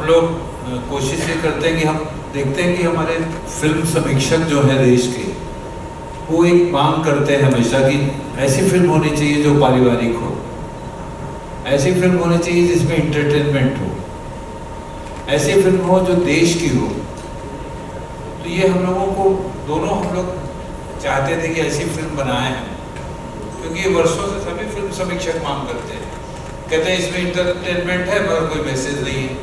लोग कोशिश ये करते हैं कि हम देखते हैं कि हमारे फिल्म समीक्षक जो है देश के, वो एक मांग करते हैं हमेशा कि ऐसी फिल्म होनी चाहिए जो पारिवारिक हो, ऐसी फिल्म होनी चाहिए जिसमें इंटरटेनमेंट हो, ऐसी फिल्म हो जो देश की हो। तो ये हम लोगों को दोनों हम लोग चाहते थे कि ऐसी फिल्म बनाए हैं, क्योंकि ये वर्षों से सभी फिल्म समीक्षक मांग करते हैं, कहते हैं इसमें इंटरटेनमेंट है मगर कोई मैसेज नहीं है,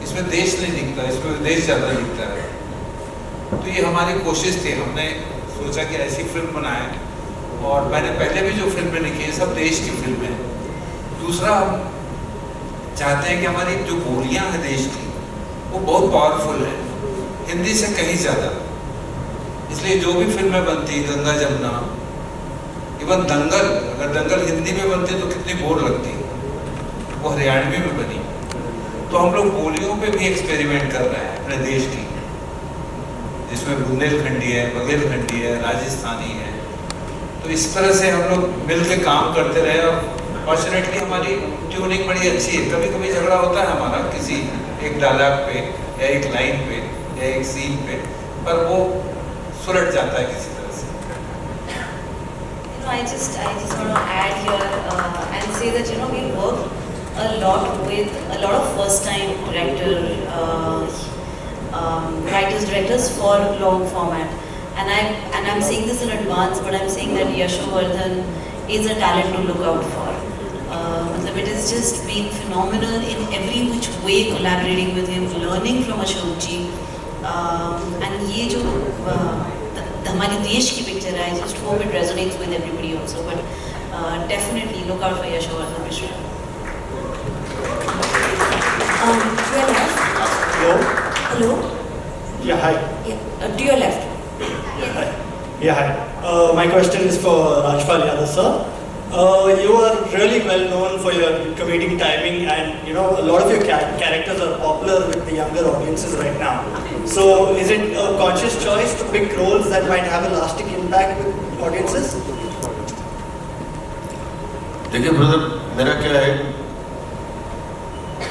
इसमें देश नहीं दिखता, इसमें देश ज़्यादा दिखता है। तो ये हमारी कोशिश थी, हमने सोचा कि ऐसी फिल्म बनाएं, और मैंने पहले भी जो फिल्में लिखी हैं सब देश की फिल्में हैं। दूसरा, हम चाहते हैं कि हमारी जो बोलियाँ हैं देश की वो बहुत पावरफुल है, हिंदी से कहीं ज़्यादा। इसलिए जो भी फिल्में बनती, गंगा जमुना, इवन दंगल, अगर दंगल हिंदी में बनती तो कितनी बोर लगती, वो हरियाणवी में बनी। तो हम लोग बोलियों पे भी एक्सपेरिमेंट कर रहे हैं अपने देश की, जिसमें बुंदेलखंडी है, बघेलखंडी है, राजस्थानी है। तो इस तरह से हम लोग मिल के काम करते रहे, और फॉर्चुनेटली हमारी ट्यूनिंग बड़ी अच्छी है। कभी कभी झगड़ा होता है हमारा किसी एक डायलॉग पे या एक लाइन पे या एक सीन पे, पर वो सुलट जाता है किसी तरह से। I just want to add here and say that we work a lot with a lot of first-time writers, directors for long format, and I'm saying this in advance, but I'm saying that Yashovardhan is a talent to look out for. It has just been phenomenal in every which way, collaborating with him, learning from Ashok ji, and ये जो हमारे देश की picture है, I just hope it resonates with everybody also, but definitely look out for Yashovardhan Mishra. To your left. Hello. Hello. Yeah, hi. Yeah, to your left. Hi. Yeah, hi. My question is for Rajpal Yadav, sir. You are really well known for your comedic timing, and a lot of your characters are popular with the younger audiences right now. So, is it a conscious choice to pick roles that might have a lasting impact with audiences? देखिए brother, मेरा क्या है,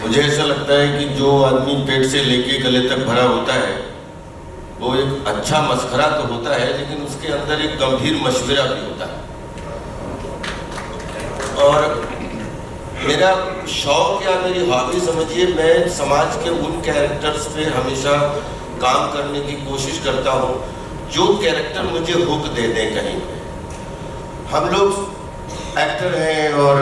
मुझे ऐसा लगता है कि जो आदमी पेट से लेके गले तक भरा होता है वो एक अच्छा मस्खरा तो होता है, लेकिन उसके अंदर एक गंभीर मशवरा भी होता है। और मेरा शौक या मेरी हॉबी समझिए, मैं समाज के उन कैरेक्टर्स पे हमेशा काम करने की कोशिश करता हूँ जो कैरेक्टर मुझे हुक दे दें कहीं पे। हम लोग एक्टर हैं और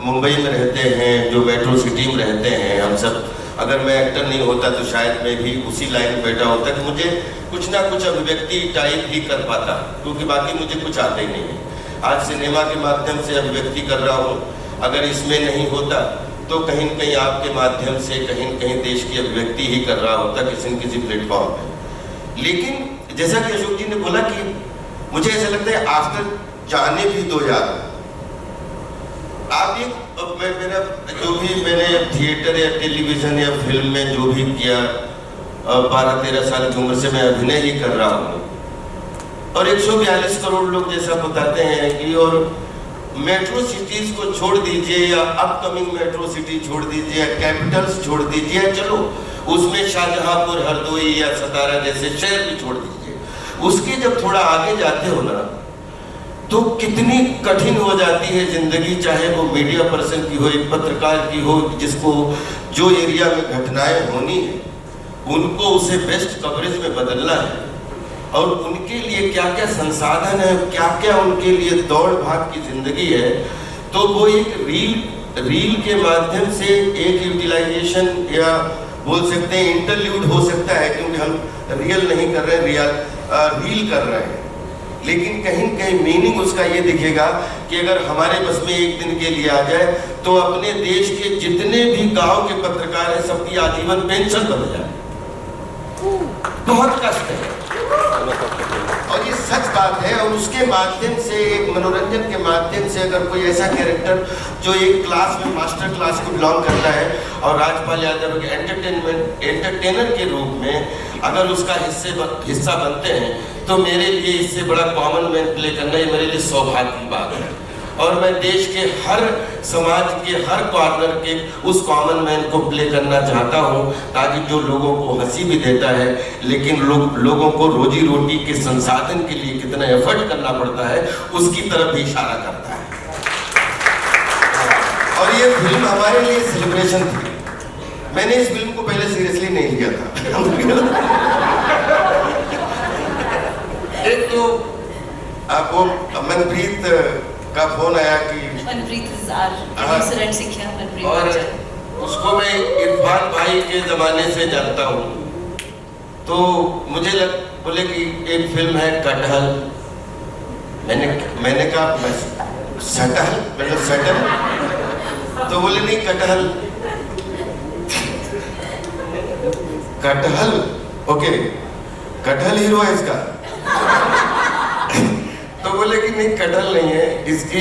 मुंबई में रहते हैं, जो मेट्रो सिटी में रहते हैं हम सब। अगर मैं एक्टर नहीं होता तो शायद मैं भी उसी लाइन में बैठा होता कि मुझे कुछ ना कुछ अभिव्यक्ति टाइप ही कर पाता, क्योंकि बाकी मुझे कुछ आता ही नहीं है। आज सिनेमा के माध्यम से अभिव्यक्ति कर रहा हूँ, अगर इसमें नहीं होता तो कहीं न कहीं आपके माध्यम से कहीं न कहीं देश की अभिव्यक्ति ही कर रहा होता किसी न किसी प्लेटफॉर्म पे। लेकिन जैसा कि अशोक जी ने बोला कि मुझे ऐसा लगता है आफ्टर जाने भी दो यार। आप ये मेरा जो भी मैंने थिएटर या टेलीविज़न या फिल्म में जो भी किया, 12-13 साल की उम्र से मैं अभिनय ही कर रहा हूँ, और 142 करोड़ लोग जैसा बताते हैं कि, और मेट्रो सिटीज को छोड़ दीजिए या अपकमिंग मेट्रो सिटी छोड़ दीजिए या कैपिटल्स छोड़ दीजिए, चलो उसमें शाहजहांपुर, हरदोई या सतारा जैसे शहर भी छोड़ दीजिए, उसके जब थोड़ा आगे जाते हो ना तो कितनी कठिन हो जाती है जिंदगी, चाहे वो मीडिया पर्सन की हो, एक पत्रकार की हो, जिसको जो एरिया में घटनाएं होनी है उनको उसे बेस्ट कवरेज में बदलना है, और उनके लिए क्या क्या संसाधन है, क्या क्या उनके लिए दौड़ भाग की जिंदगी है। तो वो एक रील के माध्यम से एक यूटिलाइजेशन या बोल सकते हैं इंटरल्यूड हो सकता है, क्योंकि हम रियल नहीं कर रहे हैं, रील कर रहे हैं, लेकिन कहीं कहीं मीनिंग उसका ये दिखेगा कि अगर हमारे बस में एक दिन के लिए आ जाए तो अपने देश के जितने भी गांव के पत्रकार हैं सबकी आजीवन पेंशन बन जाए। बहुत कष्ट है और ये सच बात है। और उसके माध्यम से, एक मनोरंजन के माध्यम से, अगर कोई ऐसा कैरेक्टर जो एक क्लास में मास्टर क्लास को बिलोंग करता है और राजपाल यादव के एंटरटेनर के रूप में अगर उसका हिस्सा बनते हैं तो मेरे लिए इससे बड़ा कॉमन मैन प्ले करना ये मेरे लिए सौभाग्य की बात है। और मैं देश के हर समाज के हर कॉर्नर के उस कॉमन मैन को प्ले करना चाहता हूँ, ताकि जो लोगों को हंसी भी देता है लेकिन लोगों को रोजी रोटी के संसाधन के लिए कितना एफर्ट करना पड़ता है उसकी तरफ भी इशारा करता है। और ये फिल्म हमारे लिए सेलिब्रेशन थी। मैंने इस फिल्म को पहले सीरियसली नहीं लिया था। एक तो आपको मनप्रीत का फोन आया कि Manpreet is our producer and Sikha, Manpreet और बच्चन। उसको मैं इरफान भाई के ज़माने से जानता हूँ, तो मुझे बोले कि एक फिल्म है कटहल। मैंने कहा सटहल, मतलब सटल, तो बोले नहीं कटहल। कटहल, ओके, कटहल हीरो है इसका। तो बोले कि नहीं कटहल नहीं है, इसकी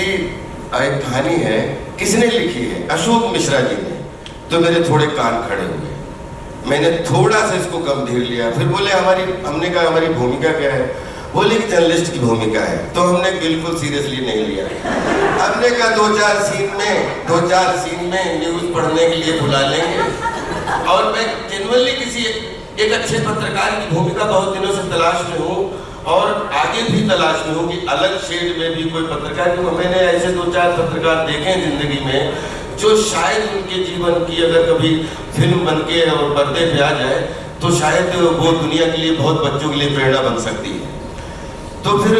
एक कहानी है। किसने लिखी है? अशोक मिश्रा जी ने। तो मेरे थोड़े कान खड़े हुए, मैंने थोड़ा सा इसको गंभीर लिया। फिर बोले हमने कहा हमारी भूमिका क्या है? बोले कि जर्नलिस्ट की भूमिका है। तो हमने बिल्कुल सीरियसली नहीं लिया। हमने कहा दो चार सीन में न्यूज पढ़ने के लिए बुला लेंगे। और मैं जेन्युइनली किसी एक अच्छे पत्रकार की भूमिका बहुत दिनों से तलाश में हूँ, और आगे भी तलाश में हूँ कि अलग शेड में भी कोई पत्रकार, क्योंकि मैंने ऐसे 2-4 पत्रकार देखे हैं जिंदगी में जो शायद उनके जीवन की अगर कभी फिल्म बनके और पर्दे पे आ जाए तो शायद वो दुनिया के लिए, बहुत बच्चों के लिए प्रेरणा बन सकती है। तो फिर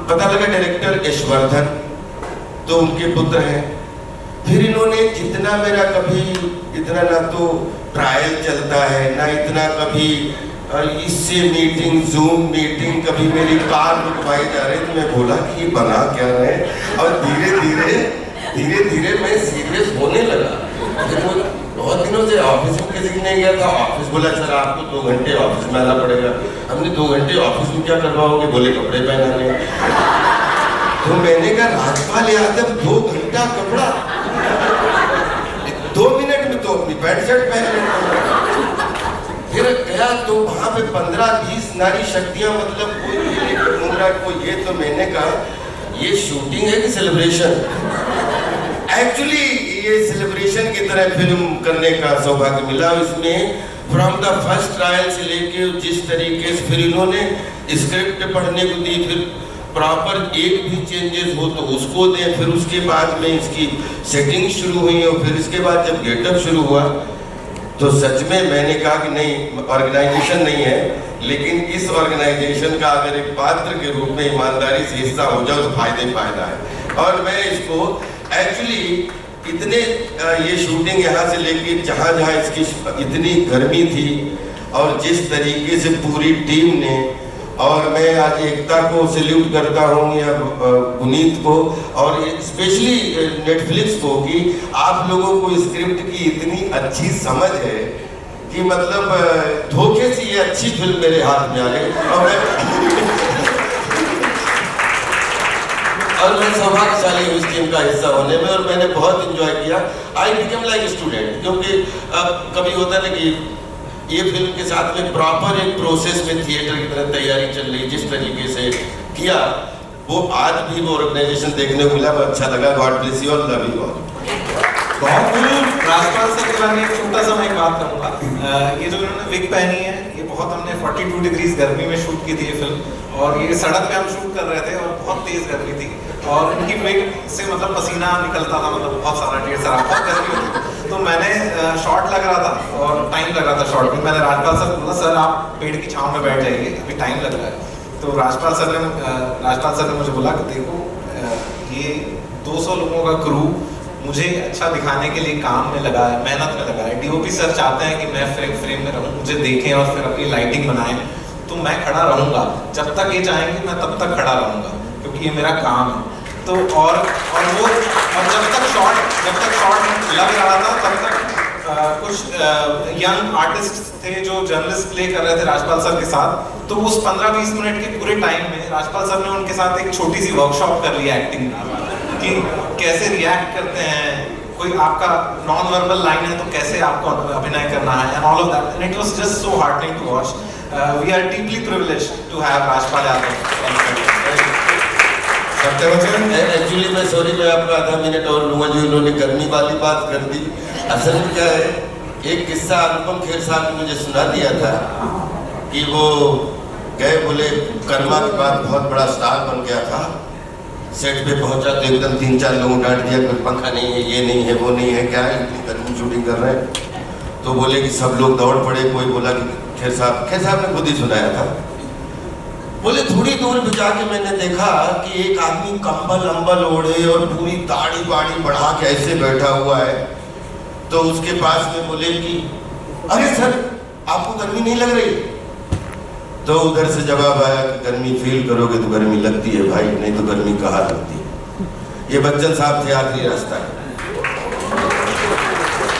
पता लगा डायरेक्टर यशवर्धन, तो उनके पुत्र हैं। फिर इन्होंने जितना मेरा कभी इतना ना तो ट्रायल चलता है ना इतना कभी इससे मीटिंग, जूम मीटिंग, कभी मेरी कार रुकवाई जा रही, तो मैं बोला कि ये बना क्या रहे। और धीरे धीरे मैं सीरियस होने लगा। बहुत दिनों से ऑफिस में किसी नहीं गया था। ऑफिस बोला सर आपको 2 घंटे ऑफिस में आना पड़ेगा। हमने 2 घंटे ऑफिस में क्या करवाओगे? बोले कपड़े पहनाने। तो मैंने कहा राजपाल यादव 2 घंटा कपड़ा, 2 मिनट में तो अपनी पैंट शर्ट पहन लेता। फिर गया तो वहां पे 15-20 नारी शक्तियां, मतलब कोई ये लेकर घूम रहा है, कोई ये। तो मैंने कहा ये शूटिंग है कि सेलिब्रेशन? एक्चुअली ये सेलिब्रेशन की तरह फिल्म करने का सौभाग्य मिला। इसमें फ्रॉम द फर्स्ट ट्रायल से लेके जिस तरीके से फिर इन्होंने स्क्रिप्ट पढ़ने को दी, फिर प्रॉपर एक भी चेंजेस हो तो उसको दें, फिर उसके बाद में इसकी सेटिंग शुरू हुई, और फिर इसके बाद जब गेटअप शुरू हुआ तो सच में मैंने कहा कि नहीं, ऑर्गेनाइजेशन नहीं है, लेकिन इस ऑर्गेनाइजेशन का अगर एक पात्र के रूप में ईमानदारी से हिस्सा हो जाओ तो फायदा है। और मैं इसको एक्चुअली इतने ये शूटिंग यहाँ से लेके जहाँ इसकी इतनी गर्मी थी, और जिस तरीके से पूरी टीम ने, और मैं आज एकता को सैल्यूट करता हूँ या पुनीत को, और स्पेशली नेटफ्लिक्स को, कि आप लोगों को स्क्रिप्ट की इतनी अच्छी समझ है कि मतलब धोखे से ये अच्छी फिल्म मेरे हाथ में आ गई। और मैं सौभाग्यशाली हूँ इस टीम का हिस्सा होने में, और मैंने बहुत इंजॉय किया। आई बिकम लाइक स्टूडेंट, क्योंकि कभी होता है ना कि ये फिल्म के साथ में प्रॉपर एक प्रोसेस में थिएटर की तरह तैयारी चल रही, जिस तरीके से किया वो आज भी वो ऑर्गेनाइजेशन देखने को मिला, वो अच्छा लगा। God bless you all, love you all. बहुत राजपाल सर के बारे में एक छोटा सा मैं एक बात कहूँगा। ये जो इन्होंने विग पहनी है, ये बहुत हमने 42 डिग्री गर्मी में शूट की थी ये फिल्म, और ये सड़क पे हम शूट कर रहे थे और बहुत तेज गर्मी थी, और इनकी विग से मतलब पसीना निकलता था, मतलब बहुत सारा ढेर सारा, बहुत गर्मी होती। तो मैंने शॉट लग रहा था और टाइम लग रहा था शॉट में। मैंने राजपाल सर को बोला सर आप पेड़ की छांव में बैठ जाइए, अभी टाइम लग रहा है। तो राजपाल सर ने मुझे बोला कि देखो ये 200 लोगों का क्रू मुझे अच्छा दिखाने के लिए काम में लगा है, मेहनत में लगा है। डीओपी सर चाहते हैं कि मैं फ्रेम में रहूँ, मुझे देखें और फिर अपनी लाइटिंग बनाएं, तो मैं खड़ा रहूँगा जब तक ये चाहेंगे, मैं तब तक खड़ा रहूँगा, क्योंकि ये मेरा काम है। तो और जब तक शॉट लग रहा था तब तक कुछ यंग आर्टिस्ट थे जो जर्नलिस्ट प्ले कर रहे थे राजपाल सर के साथ। तो उस 15-20 मिनट के पूरे टाइम में राजपाल सर ने उनके साथ एक छोटी सी वर्कशॉप कर लिया एक्टिंग की, कैसे रिएक्ट करते हैं, कोई आपका नॉन वर्बल लाइन है तो कैसे आपको अभिनय करना है, and all of that, and it was just so heartening to watch. We are deeply privileged to have Rajpal Yadav. सत्यवचन। एक्चुअली मैं सॉरी, मैं आपका आधा मिनट और लूँगा, जो इन्होंने गर्मी वाली बात कर दी। असल में क्या है, एक किस्सा अनुपम खेर साहब ने मुझे सुना दिया था कि वो गए, बोले कर्मा के बाद बहुत बड़ा स्टार बन गया था, सेट पे पहुंचा तो एकदम 3-4 लोगों डांट दिया, कोई पंखा नहीं है, ये नहीं है, वो नहीं है, क्या है, इतनी गर्मी शूटिंग कर रहे हैं। तो बोले कि सब लोग दौड़ पड़े, कोई बोला कि खेर साहब ने खुद ही सुनाया था, बोले थोड़ी दूर भी जाके मैंने देखा कि एक आदमी कंबल अंबल ओढ़े और पूरी दाढ़ी बाड़ी बढ़ा के ऐसे बैठा हुआ है। तो उसके पास में बोले कि अरे सर, आपको गर्मी नहीं लग रही? तो उधर से जवाब आया कि गर्मी फील करोगे तो गर्मी लगती है भाई, नहीं तो गर्मी कहाँ लगती है। ये बच्चन साहब थे आखिरी रास्ता है।